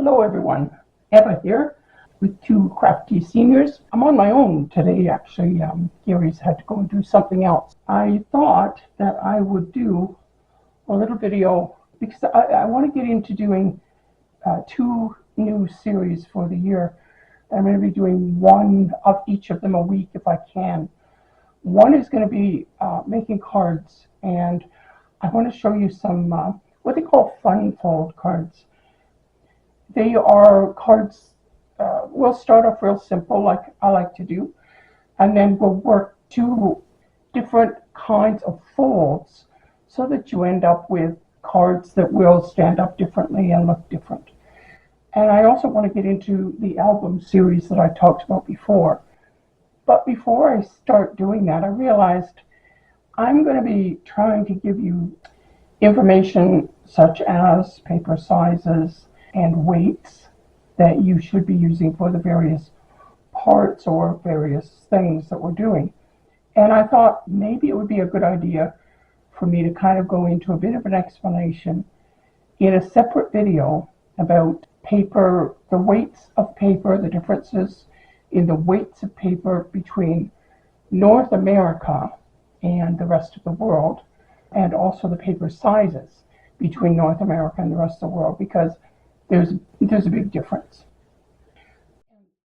Hello everyone, Ebba here with two Crafty seniors. I'm on my own today actually. Gary's had to go and do something else. I thought that I would do a little video because I want to get into doing two new series for the year. I'm going to be doing one of each of them a week if I can. One is going to be making cards, and I want to show you some what they call fun fold cards. They are cards, we'll start off real simple like I like to do, and then we'll work two different kinds of folds so that you end up with cards that will stand up differently and look different. And I also want to get into the album series that I talked about before. But before I start doing that, I realized I'm going to be trying to give you information such as paper sizes and weights that you should be using for the various parts or various things that we're doing. And I thought maybe it would be a good idea for me to kind of go into a bit of an explanation in a separate video about paper, the weights of paper, the differences in the weights of paper between North America and the rest of the world, and also the paper sizes between North America and the rest of the world, because there's a big difference.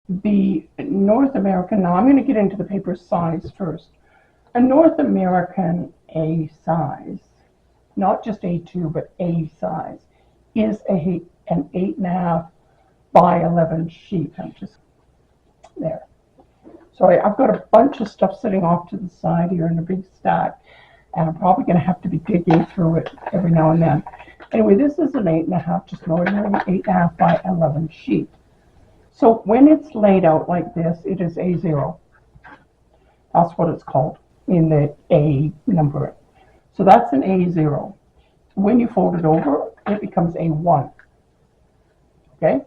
The North American, now I'm going to get into the paper size first. A North American A size, not just A2, but A size, is an 8.5 by 11 sheet. I'm just there. So I've got a bunch of stuff sitting off to the side here in a big stack, and I'm probably going to have to be digging through it every now and then. Anyway, this is an 8.5, just an ordinary 8.5 by 11 sheet. So when it's laid out like this, it is A0. That's what it's called in the A number. So that's an A0. When you fold it over, it becomes A1. Okay?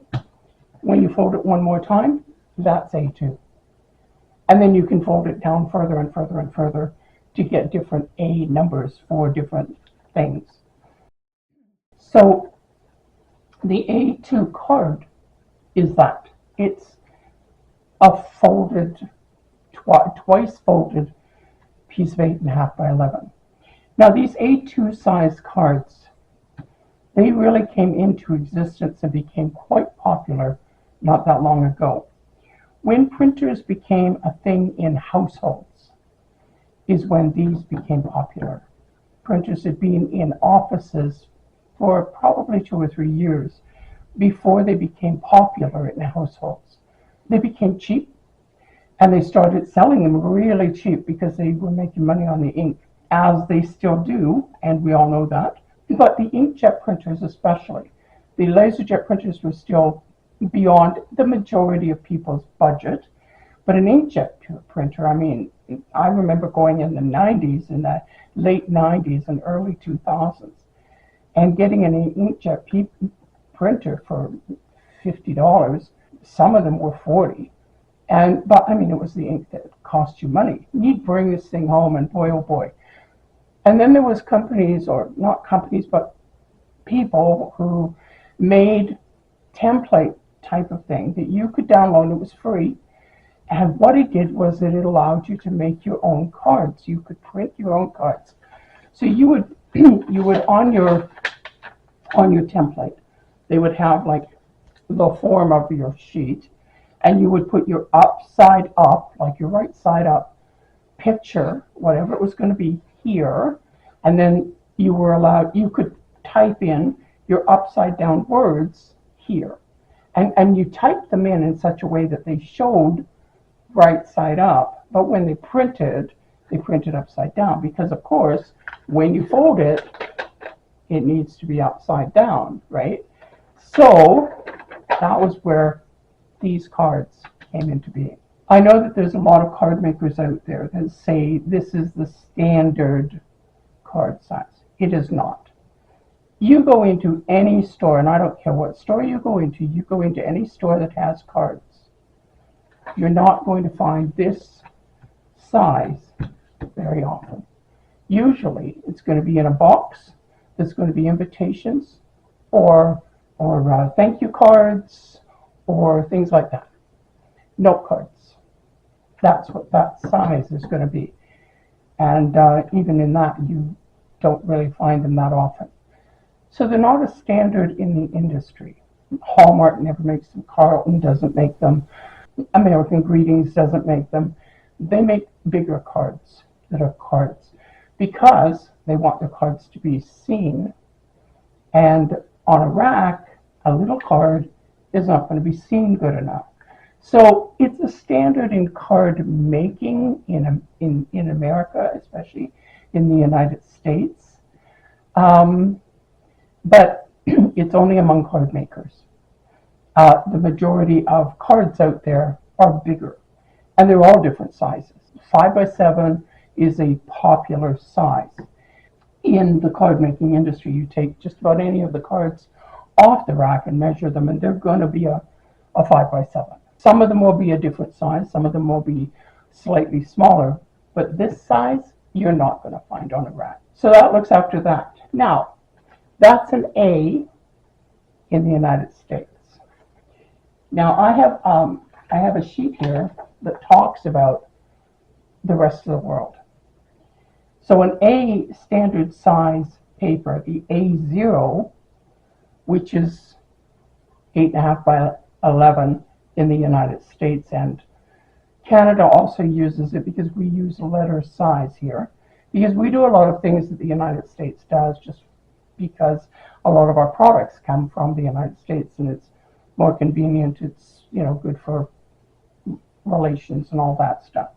When you fold it one more time, that's A2. And then you can fold it down further and further and further to get different A numbers for different things. So the A2 card is that. It's a folded, twice folded piece of 8.5 by 11. Now these A2 size cards, they really came into existence and became quite popular not that long ago. When printers became a thing in households is when these became popular. Printers had been in offices for probably 2 or 3 years before they became popular in households. They became cheap, and they started selling them really cheap because they were making money on the ink, as they still do, and we all know that. But the inkjet printers especially, the laserjet printers were still beyond the majority of people's budget. But an inkjet printer, I mean, I remember going in the 90s, in the late 90s and early 2000s, and getting an inkjet printer for $50. Some of them were $40. But I mean, it was the ink that cost you money. You'd bring this thing home, and boy, oh boy. And then there was companies, or not companies, but people who made template type of thing that you could download. It was free. And what it did was that it allowed you to make your own cards. You could print your own cards. So you would on your template, they would have like the form of your sheet, and you would put your upside up, like your right side up picture, whatever it was going to be here, and then you could type in your upside down words here. And you typed them in such a way that they showed right side up, but when they printed upside down, because of course, when you fold it, it needs to be upside down, right? So that was where these cards came into being. I know that there's a lot of card makers out there that say this is the standard card size. It is not. You go into any store, and I don't care what store you go into any store that has cards, you're not going to find this size very often. Usually it's going to be in a box, there's going to be invitations, or or thank you cards, or things like that. Note cards. That's what that size is going to be. And even in that, you don't really find them that often. So they're not a standard in the industry. Hallmark never makes them. Carlton doesn't make them. American Greetings doesn't make them. They make bigger cards that are cards because they want their cards to be seen. And on a rack, a little card is not going to be seen good enough. So it's a standard in card making in America, especially in the United States. But it's only among card makers. The majority of cards out there are bigger, and they're all different sizes. 5x7 is a popular size. In the card making industry, you take just about any of the cards off the rack and measure them, and they're going to be a 5x7. Some of them will be a different size, some of them will be slightly smaller, but this size you're not going to find on a rack. So that looks after that. Now, that's an A in the United States. Now I have a sheet here that talks about the rest of the world. So an A standard size paper, the A0, which is 8.5 by 11 in the United States, and Canada also uses it because we use letter size here, because we do a lot of things that the United States does just because a lot of our products come from the United States, and it's more convenient, it's good for relations and all that stuff.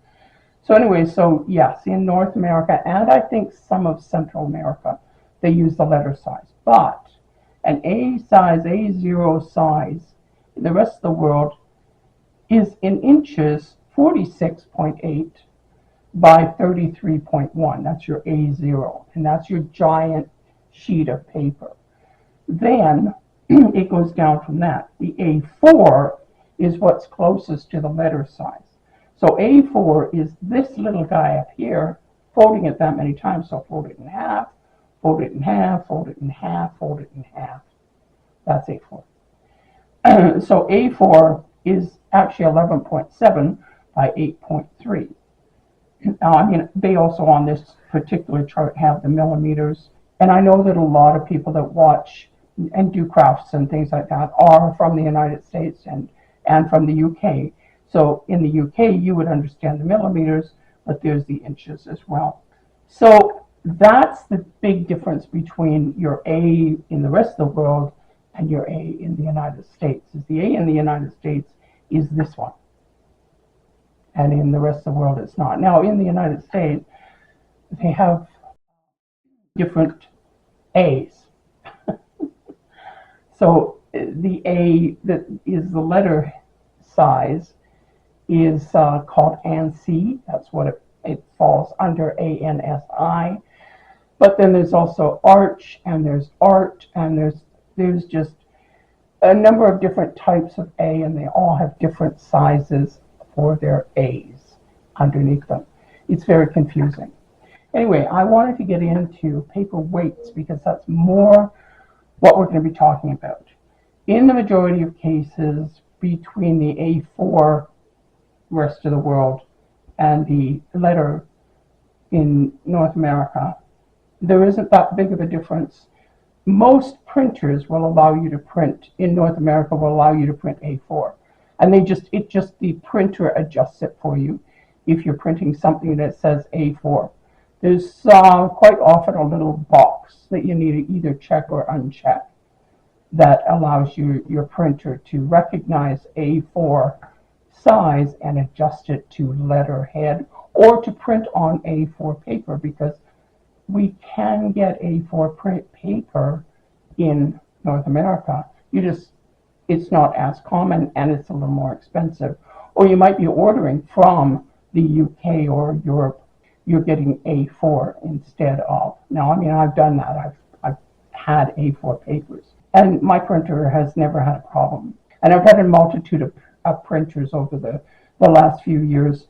So anyway, so yes, in North America, and I think some of Central America, they use the letter size. But an A size, A0 size, in the rest of the world is in inches 46.8 by 33.1. That's your A0, and that's your giant sheet of paper. Then it goes down from that. The A4 is what's closest to the letter size. So A4 is this little guy up here, folding it that many times. So fold it in half, fold it in half, fold it in half, fold it in half. That's A4. So A4 is actually 11.7 by 8.3. Now, they also on this particular chart have the millimeters. And I know that a lot of people that watch and do crafts and things like that are from the United States and from the UK. So in the UK, you would understand the millimeters, but there's the inches as well. So that's the big difference between your A in the rest of the world and your A in the United States. Is the A in the United States is this one. And in the rest of the world, it's not. Now, in the United States, they have different A's. So the A that is the letter size is called ANSI. That's what it falls under, ANSI. But then there's also Arch, and there's Art, and there's just a number of different types of A, and they all have different sizes for their A's underneath them. It's very confusing. Anyway, I wanted to get into paper weights because that's more what we're going to be talking about. In the majority of cases, between the A4 rest of the world and the letter in North America, there isn't that big of a difference. Most printers will allow you to print, in North America, will allow you to print A4. And the printer adjusts it for you if you're printing something that says A4. There's quite often a little box that you need to either check or uncheck that allows your printer to recognize A4 size and adjust it to letterhead or to print on A4 paper, because we can get A4 print paper in North America. It's not as common and it's a little more expensive. Or you might be ordering from the UK or Europe. You're getting A4 instead of. Now, I've done that. I've had A4 papers. And my printer has never had a problem. And I've had a multitude of printers over the last few years.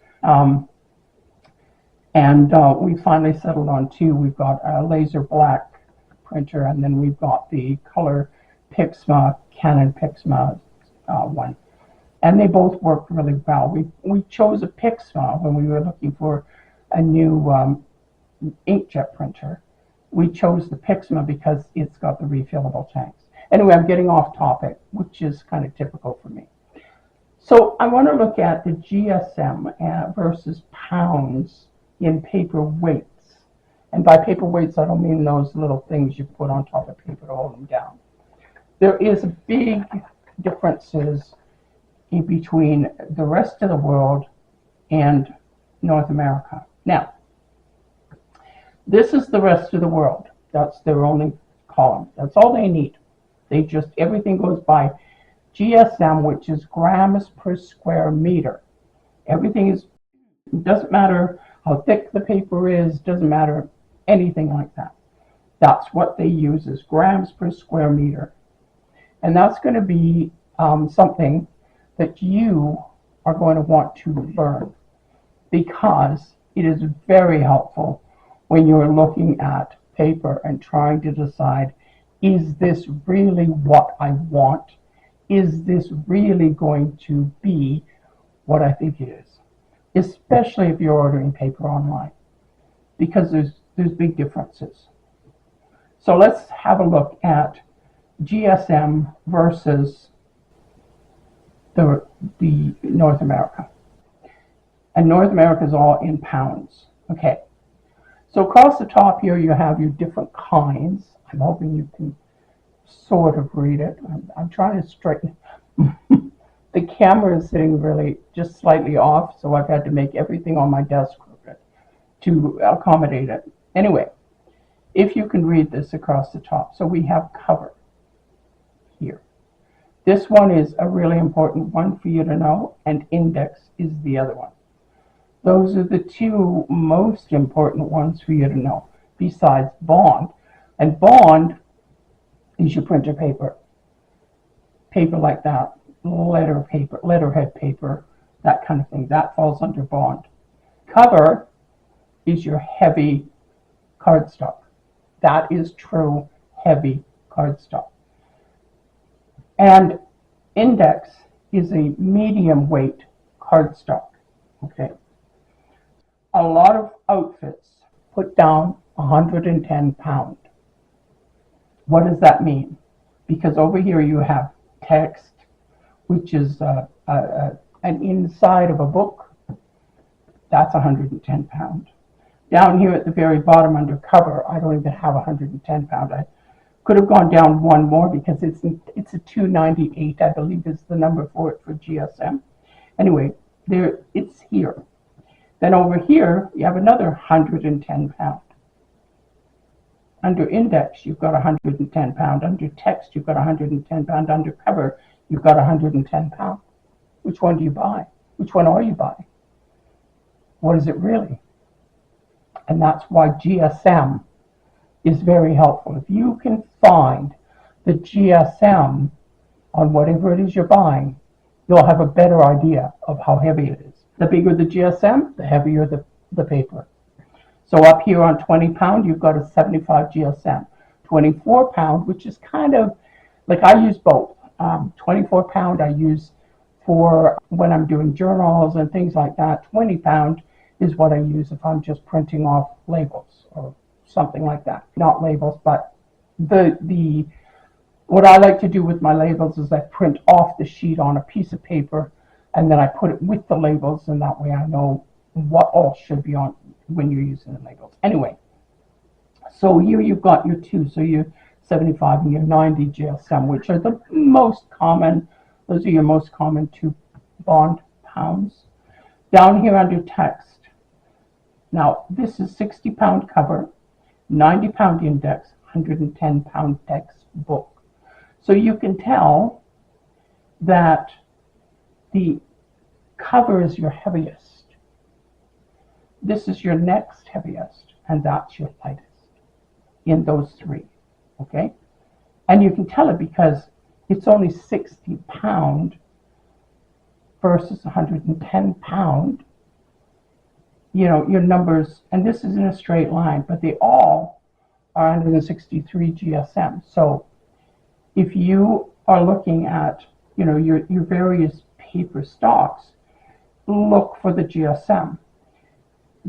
We finally settled on two. We've got a laser black printer, and then we've got the color Pixma, Canon Pixma one. And they both worked really well. We chose a Pixma when we were looking for a new inkjet printer. We chose the Pixma because it's got the refillable tanks. Anyway, I'm getting off topic, which is kind of typical for me. So I want to look at the GSM versus pounds in paper weights. And by paper weights, I don't mean those little things you put on top of paper to hold them down. There is big differences in between the rest of the world and North America. Now, this is the rest of the world. That's their only column. That's all they need. Everything goes by GSM, which is grams per square meter. Doesn't matter how thick the paper is, doesn't matter anything like that. That's what they use, is grams per square meter. And that's going to be something that you are going to want to learn, because it is very helpful when you're looking at paper and trying to decide, is this really what I want? Is this really going to be what I think it is? Especially if you're ordering paper online, because there's big differences. So let's have a look at GSM versus the North America. And North America is all in pounds. Okay. So across the top here you have your different kinds. I'm hoping you can sort of read it. I'm trying to straighten. The camera is sitting really just slightly off, so I've had to make everything on my desk crooked to accommodate it. Anyway, if you can read this across the top. So we have cover here. This one is a really important one for you to know, and index is the other one. Those are the two most important ones for you to know, besides bond. And bond is your printer paper. Paper like that, letterhead paper, that kind of thing. That falls under bond. Cover is your heavy cardstock. That is true heavy cardstock. And index is a medium weight cardstock. Okay. A lot of outfits put down 110 pound. What does that mean? Because over here you have text, which is an inside of a book. That's 110 pound. Down here at the very bottom under cover, I don't even have 110 pound. I could have gone down one more because it's a 298, I believe is the number for it for GSM. Anyway, it's here. Then over here, you have another 110 pound. Under index, you've got 110 pound. Under text, you've got 110 pound. Under cover, you've got 110 pound. Which one do you buy? Which one are you buying? What is it really? And that's why GSM is very helpful. If you can find the GSM on whatever it is you're buying, you'll have a better idea of how heavy it is. The bigger the GSM, the heavier the paper. So up here on 20 pound, you've got a 75 GSM. 24 pound, which is kind of, like I use both. 24 pound I use for when I'm doing journals and things like that. 20 pound is what I use if I'm just printing off labels or something like that. Not labels, but what I like to do with my labels is I print off the sheet on a piece of paper, and then I put it with the labels, and that way I know what all should be on when you're using the labels. Anyway, so here you've got your two, so your 75 and your 90 GSM, which are the most common. Those are your most common two bond pounds. Down here under text, now this is 60 pound cover, 90 pound index, 110 pound textbook. So you can tell that the cover is your heaviest. This is your next heaviest, and that's your lightest in those three. Okay? And you can tell it because it's only 60 pound versus 110 pound. You know, your numbers, and this is in a straight line, but they all are 163 GSM. So if you are looking at, your various paper stocks, look for the GSM.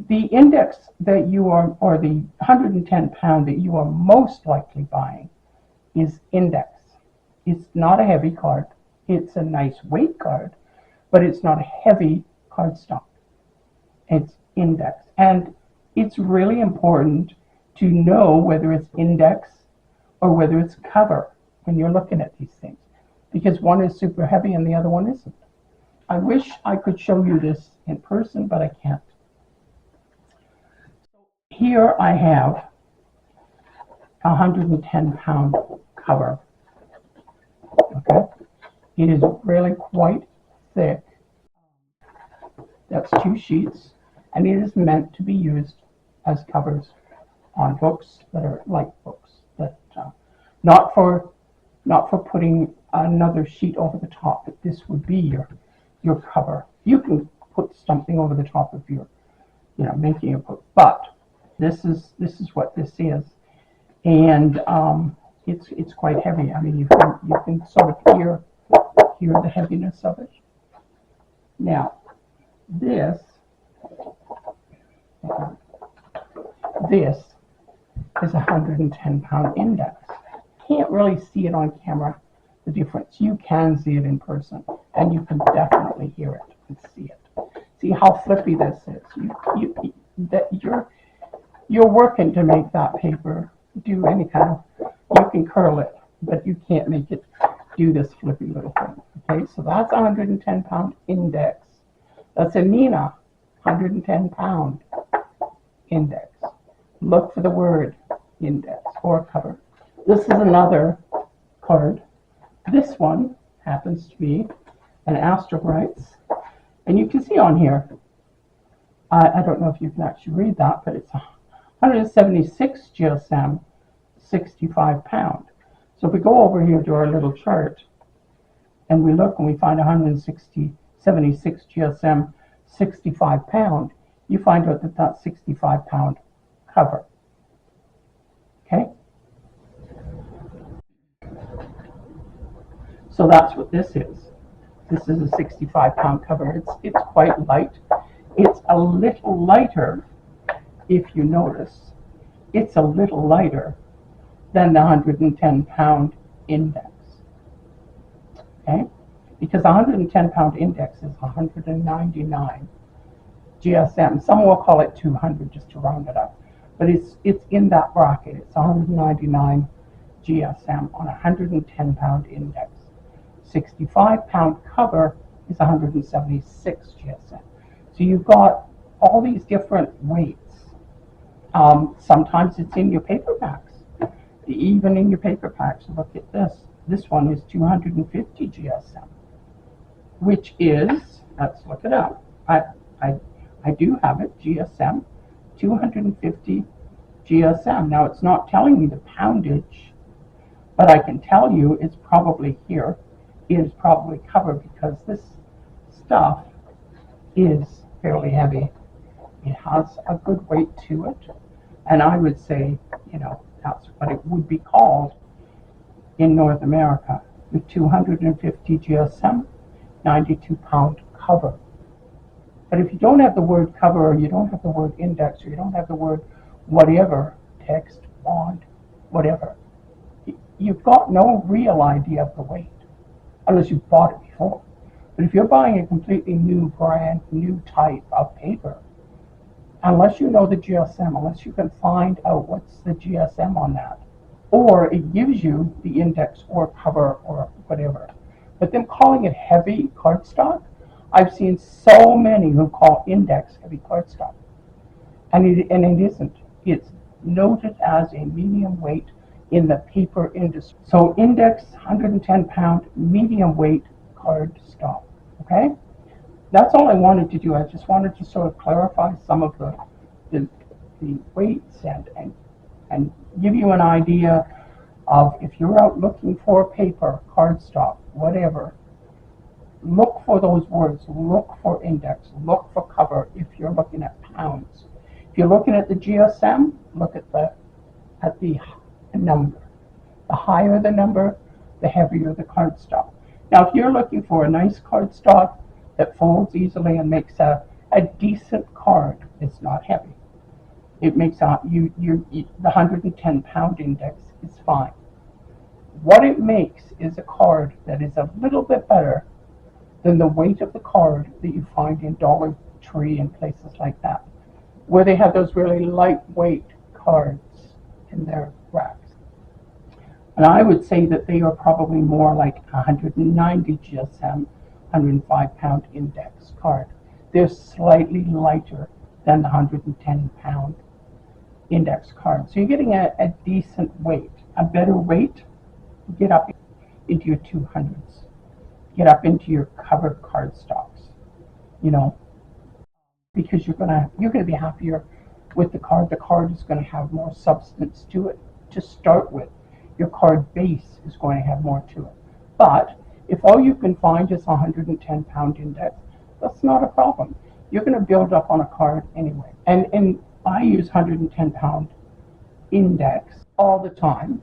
The index that you are, or the 110 pound that you are most likely buying is index. It's not a heavy card. It's a nice weight card, but it's not a heavy cardstock. It's index. And it's really important to know whether it's index or whether it's cover when you're looking at these things, because one is super heavy and the other one isn't. I wish I could show you this in person, but I can't. Here I have a 110 pound cover. Okay, it is really quite thick. That's 2 sheets, and it is meant to be used as covers on books that are light books, that not for putting another sheet over the top, but this would be your cover. You can put something over the top of your, making a book, but this is what this is, and it's quite heavy. I mean, you can sort of hear the heaviness of it. Now, this is a 110 pound index. Can't really see it on camera, the difference. You can see it in person, and you can definitely hear it and see it. See how flippy this is. You're working to make that paper do any kind of, you can curl it, but you can't make it do this flippy little thing. Okay, so that's a 110 pound index. That's a Nina 110 pound index. Look for the word index or cover. This is another card. This one happens to be an Astrobrites, and you can see on here, I don't know if you can actually read that, but it's 176 GSM, 65 pound. So if we go over here to our little chart and we look and we find 76 GSM, 65 pound, you find out that that's 65 pound cover. Okay? So that's what this is. This is a 65 pound cover. It's quite light. It's a little lighter, if you notice. It's a little lighter than the 110 pound index. Okay? Because the 110 pound index is 199 GSM. Some will call it 200 just to round it up. But it's in that bracket. It's 199 GSM on a 110 pound index. 65 pound cover is 176 GSM. So you've got all these different weights. Sometimes it's in your paper packs. Even in your paper packs, look at this. This one is 250 GSM, which is, let's look it up. I do have it, GSM, 250 GSM. Now it's not telling me the poundage, but I can tell you it's probably here. It is probably covered because this stuff is fairly heavy. It has a good weight to it, and I would say, that's what it would be called in North America, with 250 GSM, 92 pound cover. But if you don't have the word cover, or you don't have the word index, or you don't have the word whatever, text, bond, whatever, you've got no real idea of the weight, unless you've bought it before. But if you're buying a completely new brand, new type of paper, unless you know the GSM, unless you can find out what's the GSM on that, or it gives you the index or cover or whatever. But them calling it heavy cardstock, I've seen so many who call index heavy cardstock, and it isn't. It's noted as a medium weight in the paper industry. So index 110 pound medium weight cardstock. Okay, that's all I wanted to do. I just wanted to sort of clarify some of the weights and give you an idea of, if you're out looking for paper, cardstock, whatever, look for those words, look for index, look for cover if you're looking at pounds. If you're looking at the GSM, look at the number. The higher the number, the heavier the cardstock. Now, if you're looking for a nice cardstock that folds easily and makes a decent card, it's not heavy. It makes the 110-pound index is fine. What it makes is a card that is a little bit better than the weight of the card that you find in Dollar Tree and places like that, where they have those really lightweight cards in their racks. And I would say that they are probably more like 190 GSM, 105-pound index card. They're slightly lighter than the 110-pound index card. So you're getting a decent weight, a better weight. Get up into your 200s. Get up into your covered cardstocks, because you're gonna be happier with the card. The card is going to have more substance to it to start with. Your card base is going to have more to it. But if all you can find is a 110-pound index, that's not a problem. You're going to build up on a card anyway. And I use 110-pound index all the time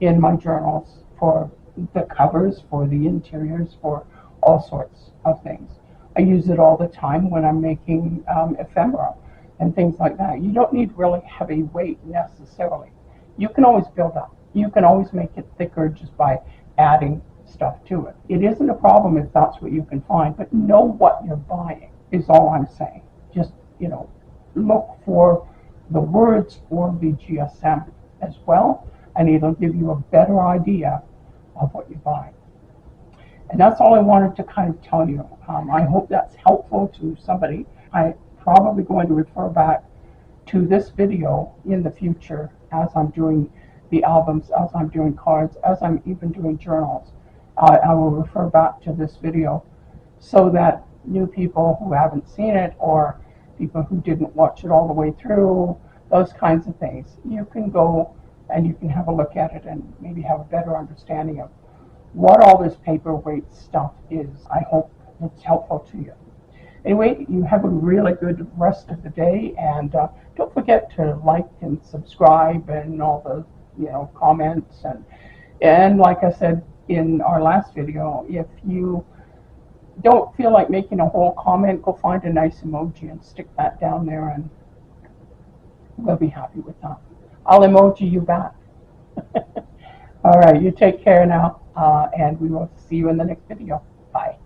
in my journals for the covers, for the interiors, for all sorts of things. I use it all the time when I'm making ephemera and things like that. You don't need really heavy weight necessarily. You can always build up. You can always make it thicker just by adding stuff to it. It isn't a problem if that's what you can find, but know what you're buying is all I'm saying. Just, look for the words for the GSM as well, and it'll give you a better idea of what you're buying. And that's all I wanted to kind of tell you. I hope that's helpful to somebody. I'm probably going to refer back to this video in the future as I'm doing the albums, as I'm doing cards, as I'm even doing journals. I will refer back to this video so that new people who haven't seen it, or people who didn't watch it all the way through, those kinds of things, you can go and you can have a look at it and maybe have a better understanding of what all this paperweight stuff is. I hope it's helpful to you. Anyway, you have a really good rest of the day, and don't forget to like and subscribe and all the comments, and like I said in our last video, if you don't feel like making a whole comment, go find a nice emoji and stick that down there, and we'll be happy with that. I'll emoji you back. All right, you take care now, and we will see you in the next video. Bye.